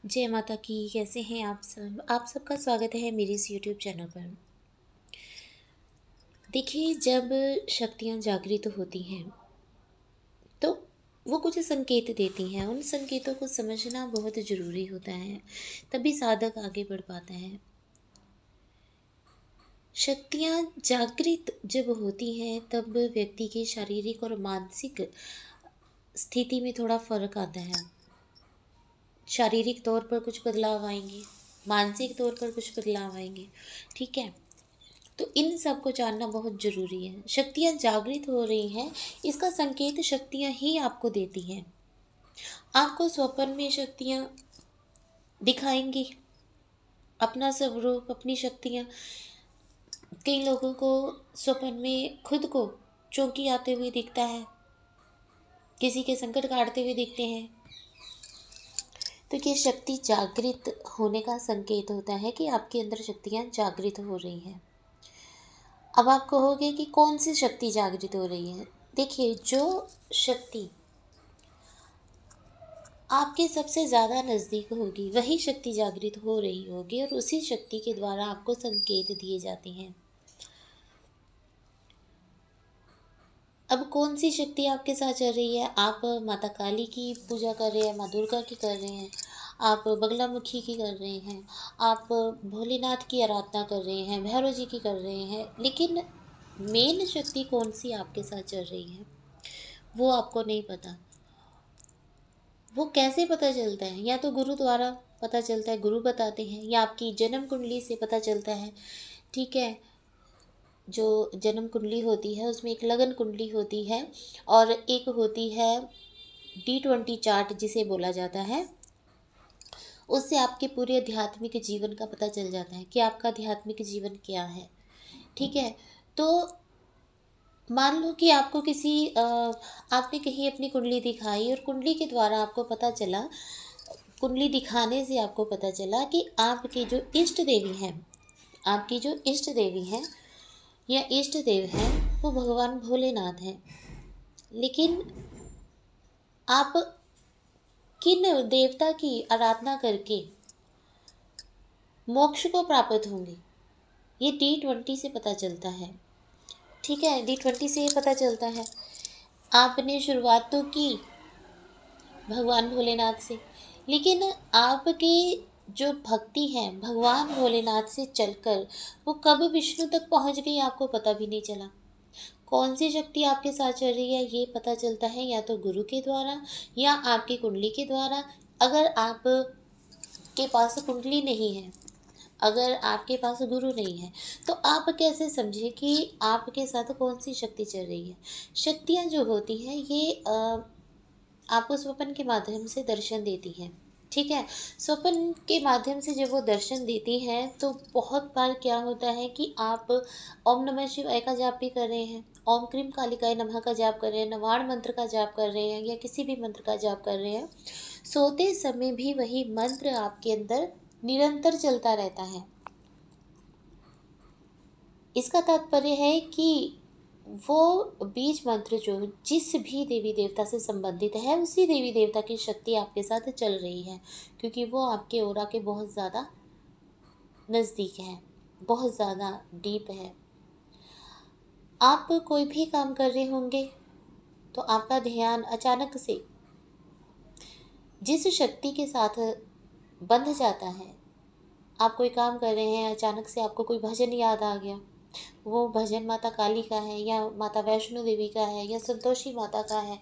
जय माता की। कैसे हैं आप सब? आप सबका स्वागत है मेरे इस यूट्यूब चैनल पर। देखिए, जब शक्तियाँ जागृत होती हैं तो वो कुछ संकेत देती हैं। उन संकेतों को समझना बहुत ज़रूरी होता है, तभी साधक आगे बढ़ पाता है। शक्तियाँ जागृत जब होती हैं तब व्यक्ति के शारीरिक और मानसिक स्थिति में थोड़ा फ़र्क आता है। शारीरिक तौर पर कुछ बदलाव आएंगे, मानसिक तौर पर कुछ बदलाव आएंगे। ठीक है, तो इन सब को जानना बहुत ज़रूरी है। शक्तियाँ जागृत हो रही हैं, इसका संकेत शक्तियाँ ही आपको देती हैं। आपको स्वप्न में शक्तियाँ दिखाएंगी अपना स्वरूप, अपनी शक्तियाँ। कई लोगों को स्वप्न में खुद को चौकी आते हुए दिखता है, किसी के संकट काटते हुए दिखते हैं। तो ये शक्ति जागृत होने का संकेत होता है कि आपके अंदर शक्तियाँ जागृत हो रही हैं। अब आप कहोगे कि कौन सी शक्ति जागृत हो रही है? देखिए, जो शक्ति आपके सबसे ज़्यादा नज़दीक होगी वही शक्ति जागृत हो रही होगी और उसी शक्ति के द्वारा आपको संकेत दिए जाते हैं। अब कौन सी शक्ति आपके साथ चल रही है? आप माता काली की पूजा कर रहे हैं, माँ दुर्गा की कर रहे हैं, आप बगलामुखी की कर रहे हैं, आप भोलेनाथ की आराधना कर रहे हैं, भैरव जी की कर रहे हैं, लेकिन मेन शक्ति कौन सी आपके साथ चल रही है वो आपको नहीं पता। वो कैसे पता चलता है? या तो गुरु द्वारा पता चलता है, गुरु बताते हैं, या आपकी जन्म कुंडली से पता चलता है। ठीक है, जो जन्म कुंडली होती है उसमें एक लगन कुंडली होती है और एक होती है D20 चार्ट जिसे बोला जाता है। उससे आपके पूरे आध्यात्मिक जीवन का पता चल जाता है कि आपका आध्यात्मिक जीवन क्या है। ठीक है, तो मान लो कि आपको आपने कहीं अपनी कुंडली दिखाई और कुंडली के द्वारा आपको पता चला, कुंडली दिखाने से आपको पता चला कि आपकी जो इष्ट देवी हैं, आपकी जो इष्ट देवी हैं या इष्ट देव हैं वो भगवान भोलेनाथ हैं। लेकिन आप किन देवता की आराधना करके मोक्ष को प्राप्त होंगे, ये D20 से पता चलता है। ठीक है, D20 से ये पता चलता है। आपने शुरुआत तो की भगवान भोलेनाथ से, लेकिन आपकी जो भक्ति है भगवान भोलेनाथ से चलकर वो कब विष्णु तक पहुंच गई आपको पता भी नहीं चला। कौन सी शक्ति आपके साथ चल रही है ये पता चलता है या तो गुरु के द्वारा या आपकी कुंडली के द्वारा। अगर आप के पास कुंडली नहीं है, अगर आपके पास गुरु नहीं है, तो आप कैसे समझे कि आपके साथ कौन सी शक्ति चल रही है? शक्तियाँ जो होती हैं ये आपको स्वप्न के माध्यम से दर्शन देती हैं। ठीक है, स्वप्न के माध्यम से जब वो दर्शन देती हैं तो बहुत बार क्या होता है कि आप ओम नमः शिवाय का जाप भी कर रहे हैं, ओम क्रीम कालिकाय नमः का जाप कर रहे हैं, नवाण मंत्र का जाप कर रहे हैं या किसी भी मंत्र का जाप कर रहे हैं। सोते समय भी वही मंत्र आपके अंदर निरंतर चलता रहता है। इसका तात्पर्य है कि वो बीज मंत्र जो जिस भी देवी देवता से संबंधित है उसी देवी देवता की शक्ति आपके साथ चल रही है, क्योंकि वो आपके ओरा के बहुत ज़्यादा नज़दीक है, बहुत ज़्यादा डीप है। आप कोई भी काम कर रहे होंगे तो आपका ध्यान अचानक से जिस शक्ति के साथ बंध जाता है, आप कोई काम कर रहे हैं, अचानक से आपको कोई भजन याद आ गया, वो भजन माता काली का है या माता वैष्णो देवी का है या संतोषी माता का है,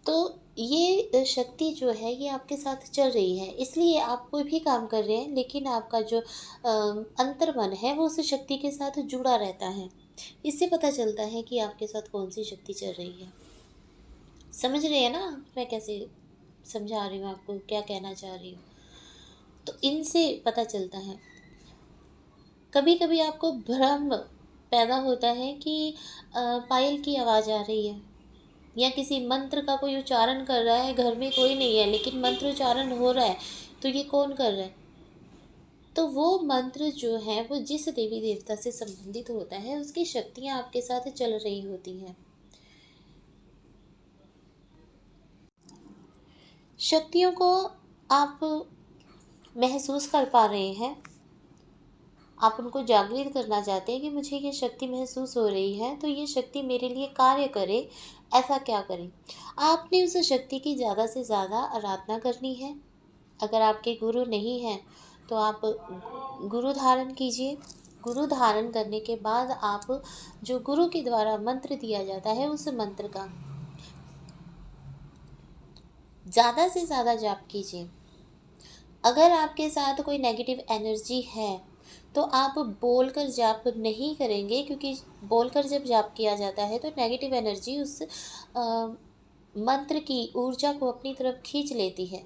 तो ये शक्ति जो है ये आपके साथ चल रही है। इसलिए आप कोई भी काम कर रहे हैं लेकिन आपका जो अंतर्मन है वो उस शक्ति के साथ जुड़ा रहता है। इससे पता चलता है कि आपके साथ कौन सी शक्ति चल रही है। समझ रहे हैं ना मैं कैसे समझा रही हूँ आपको, क्या कहना चाह रही हूँ? तो इनसे पता चलता है। कभी कभी आपको भ्रम पैदा होता है कि पायल की आवाज़ आ रही है या किसी मंत्र का कोई उच्चारण कर रहा है, घर में कोई नहीं है लेकिन मंत्र उच्चारण हो रहा है, तो ये कौन कर रहा है? तो वो मंत्र जो है वो जिस देवी देवता से संबंधित होता है उसकी शक्तियाँ आपके साथ चल रही होती हैं। शक्तियों को आप महसूस कर पा रहे हैं, आप उनको जागृत करना चाहते हैं कि मुझे ये शक्ति महसूस हो रही है, तो ये शक्ति मेरे लिए कार्य करे, ऐसा क्या करें? आपने उस शक्ति की ज़्यादा से ज़्यादा आराधना करनी है। अगर आपके गुरु नहीं हैं, तो आप गुरु धारण कीजिए। गुरु धारण करने के बाद आप जो गुरु के द्वारा मंत्र दिया जाता है, उस मंत्र का ज़्यादा से ज़्यादा जाप कीजिए। अगर आपके साथ कोई नेगेटिव एनर्जी है, तो आप बोलकर जाप नहीं करेंगे, क्योंकि बोलकर जब जाप किया जाता है तो नेगेटिव एनर्जी उस मंत्र की ऊर्जा को अपनी तरफ खींच लेती है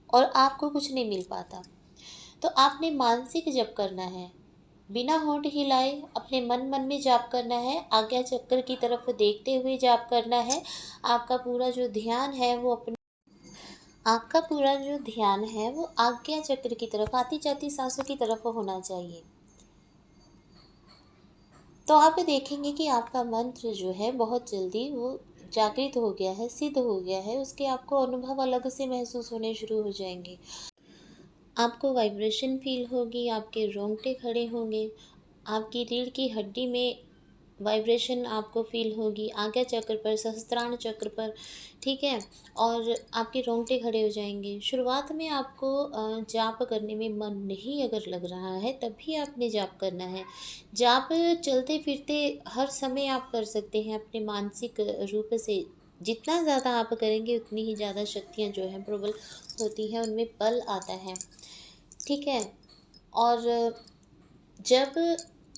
और आपको कुछ नहीं मिल पाता। तो आपने मानसिक जप करना है, बिना होंठ हिलाए अपने मन मन में जाप करना है, आज्ञा चक्र की तरफ देखते हुए जाप करना है। आपका पूरा जो ध्यान है वो अपने आपका पूरा जो ध्यान है वो आज्ञा चक्र की तरफ, आती जाती सांसों की तरफ होना चाहिए। तो आप देखेंगे कि आपका मंत्र जो है बहुत जल्दी वो जागृत हो गया है, सिद्ध हो गया है, उसके आपको अनुभव अलग से महसूस होने शुरू हो जाएंगे। आपको वाइब्रेशन फील होगी, आपके रोंगटे खड़े होंगे, आपकी रीढ़ की हड्डी में वाइब्रेशन आपको फ़ील होगी, आज्ञा चक्र पर, सहस्त्रार चक्र पर, ठीक है? और आपके रोंगटे खड़े हो जाएँगे। शुरुआत में आपको जाप करने में मन नहीं अगर लग रहा है, तब भी आपने जाप करना है। जाप चलते-फिरते हर समय आप कर सकते हैं अपने मानसिक रूप से। जितना ज़्यादा आप करेंगे, उतनी ही ज़्यादा शक्तियाँ जो हैं प्रबल होती हैं, उनमें बल आता है, ठीक है? और जब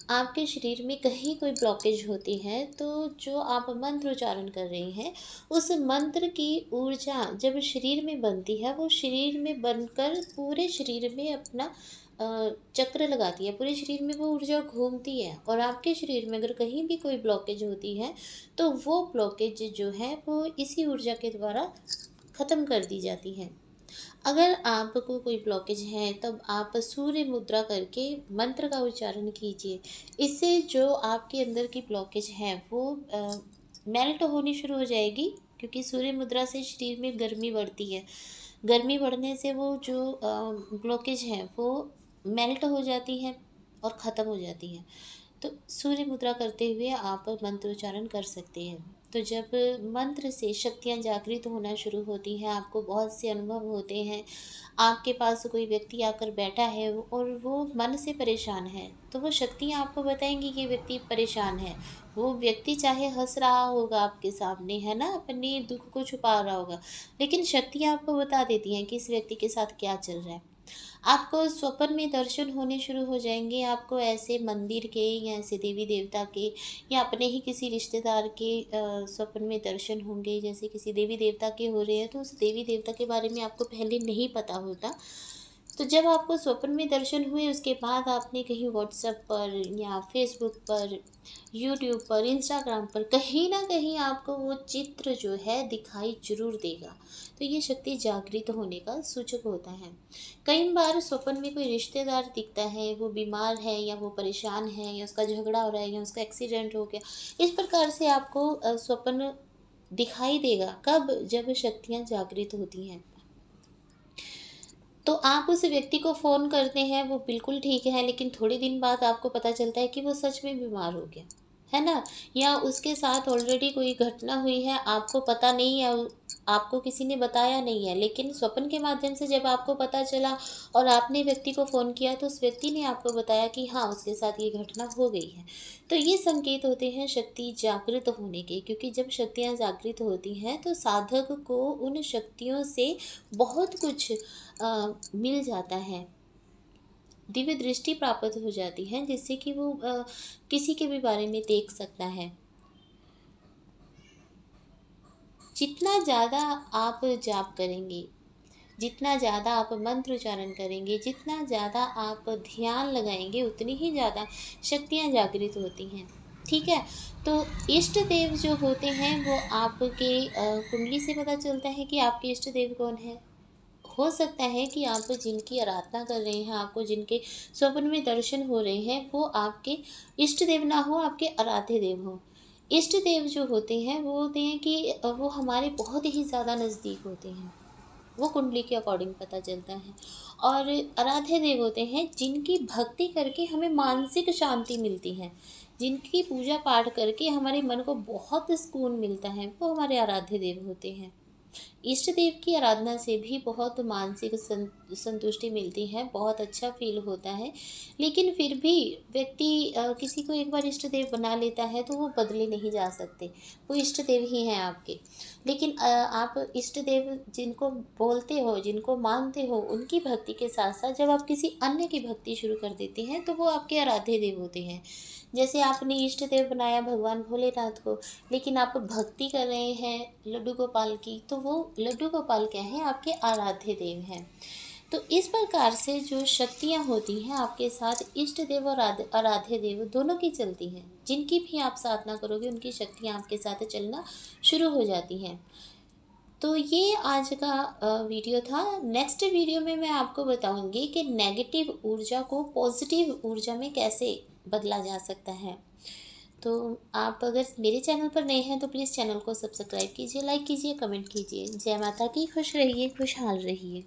आपके शरीर में कहीं कोई ब्लॉकेज होती है, तो जो आप मंत्र उच्चारण कर रही हैं, उस मंत्र की ऊर्जा जब शरीर में बनती है, वो शरीर में बनकर पूरे शरीर में अपना चक्र लगाती है, पूरे शरीर में वो ऊर्जा घूमती है। और आपके शरीर में अगर कहीं भी कोई ब्लॉकेज होती है, तो वो ब्लॉकेज जो है वो इसी ऊर्जा के द्वारा ख़त्म कर दी जाती है। अगर आपको कोई ब्लॉकेज है, तब आप सूर्य मुद्रा करके मंत्र का उच्चारण कीजिए। इससे जो आपके अंदर की ब्लॉकेज है वो मेल्ट होनी शुरू हो जाएगी, क्योंकि सूर्य मुद्रा से शरीर में गर्मी बढ़ती है। गर्मी बढ़ने से वो जो ब्लॉकेज है वो मेल्ट हो जाती है और ख़त्म हो जाती है। तो सूर्य मुद्रा करते हुए आप मंत्र उच्चारण कर सकते हैं। तो जब मंत्र से शक्तियाँ जागृत होना शुरू होती हैं, आपको बहुत से अनुभव होते हैं, आपके पास कोई व्यक्ति आकर बैठा है और वो मन से परेशान है, तो वो शक्तियाँ आपको बताएंगी कि व्यक्ति परेशान है। वो व्यक्ति चाहे हंस रहा होगा आपके सामने, है ना, अपने दुख को छुपा रहा होगा, लेकिन शक्तियाँ आपको बता देती हैं कि इस व्यक्ति के साथ क्या चल रहा है। आपको स्वप्न में दर्शन होने शुरू हो जाएँगे, आपको ऐसे मंदिर के या ऐसे देवी-देवता के या अपने ही किसी रिश्तेदार के स्वप्न में दर्शन होंगे। जैसे किसी देवी-देवता के हो रहे हैं, तो उस देवी-देवता के बारे में आपको पहले नहीं पता होता। तो जब आपको स्वप्न में दर्शन हुए, उसके बाद आपने कहीं व्हाट्सएप पर या फ़ेसबुक पर, यूट्यूब पर, इंस्टाग्राम पर कहीं न कहीं आपको वो चित्र जो है दिखाई ज़रूर देगा। तो ये शक्ति जागृत होने का सूचक होता है। कई बार स्वप्न में कोई रिश्तेदार दिखता है, वो बीमार है या वो परेशान है या उसका झगड़ा हो रहा है या उसका एक्सीडेंट हो गया। इस प्रकार से आपको स्वप्न दिखाई देगा। कब? जब शक्तियाँ जागृत होती हैं। तो आप उस व्यक्ति को फ़ोन करते हैं, वो बिल्कुल ठीक है, लेकिन थोड़े दिन बाद आपको पता चलता है कि वो सच में बीमार हो गया, है ना? या उसके साथ ऑलरेडी कोई घटना हुई है, आपको पता नहीं है, आपको किसी ने बताया नहीं है, लेकिन स्वप्न के माध्यम से जब आपको पता चला और आपने व्यक्ति को फ़ोन किया, तो उस व्यक्ति ने आपको बताया कि हाँ, उसके साथ ये घटना हो गई है। तो ये संकेत होते हैं शक्ति जागृत होने के, क्योंकि जब शक्तियाँ जागृत होती हैं, तो साधक को उन शक्तियों से बहुत कुछ मिल जाता है, दिव्य दृष्टि प्राप्त हो जाती है, जिससे कि वो किसी के भी बारे में देख सकता है। जितना ज़्यादा आप जाप करेंगे, जितना ज़्यादा आप मंत्र उच्चारण करेंगे, जितना ज़्यादा आप ध्यान लगाएंगे, उतनी ही ज़्यादा शक्तियाँ जागृत होती हैं, ठीक है? तो इष्ट देव जो होते हैं वो आपके कुंडली से पता चलता है कि आपके इष्ट देव कौन है। हो सकता है कि आप जिनकी आराधना कर रहे हैं, आपको जिनके स्वप्न में दर्शन हो रहे हैं, वो आपके इष्ट देव ना हो, आपके आराध्य देव हो। इष्ट देव जो होते हैं वो होते हैं कि वो हमारे बहुत ही ज़्यादा नज़दीक होते हैं। वो कुंडली के अकॉर्डिंग पता चलता है। और आराध्य देव होते हैं जिनकी भक्ति करके हमें मानसिक शांति मिलती है, जिनकी पूजा पाठ करके हमारे मन को बहुत सुकून मिलता है, वो हमारे आराध्य देव होते हैं। इष्ट देव की आराधना से भी बहुत मानसिक संतुष्टि मिलती है, बहुत अच्छा फ़ील होता है। लेकिन फिर भी व्यक्ति किसी को एक बार इष्ट देव बना लेता है तो वो बदले नहीं जा सकते, वो इष्ट देव ही हैं आपके। लेकिन आप इष्ट देव जिनको बोलते हो, जिनको मानते हो, उनकी भक्ति के साथ-साथ जब आप किसी अन्य की भक्ति शुरू कर देते हैं, तो वो आपके आराध्य देव होते हैं। जैसे आपने इष्ट देव बनाया भगवान भोलेनाथ को, लेकिन आप भक्ति कर रहे हैं लड्डू गोपाल की, तो वो लड्डू गोपाल क्या है, आपके आराध्य देव हैं। तो इस प्रकार से जो शक्तियाँ होती हैं आपके साथ, इष्ट देव और आराध्य देव दोनों की चलती हैं। जिनकी भी आप साधना करोगे उनकी शक्तियाँ आपके साथ चलना शुरू हो जाती हैं। तो ये आज का वीडियो था। नेक्स्ट वीडियो में मैं आपको बताऊंगी कि नेगेटिव ऊर्जा को पॉजिटिव ऊर्जा में कैसे बदला जा सकता है। तो आप अगर मेरे चैनल पर नए हैं तो प्लीज़ चैनल को सब्सक्राइब कीजिए, लाइक कीजिए, कमेंट कीजिए। जय माता की, खुश रहिए, खुशहाल रहिए।